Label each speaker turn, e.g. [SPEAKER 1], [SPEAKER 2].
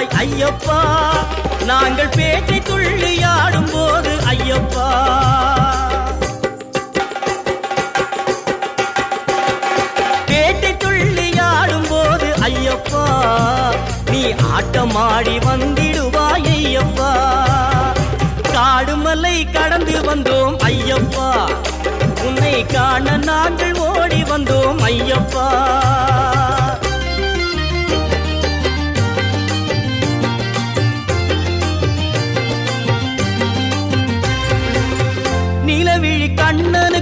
[SPEAKER 1] வருவாய் ஐயப்பா, நாங்கள் பேட்டை துள்ளி ஆடும் போது ஐயப்பா. பேட்டை துள்ளி ஆடும் போது ஐயப்பா, நீ ஆட்டமாடி வந்திடுவாய் ஐயப்பா. காடுமலை கடந்து வந்தோம் ஐயப்பா, உன்னை காண நாங்கள் ஓடி வந்தோம் ஐயப்பா. நிலவிழி கண்ணனை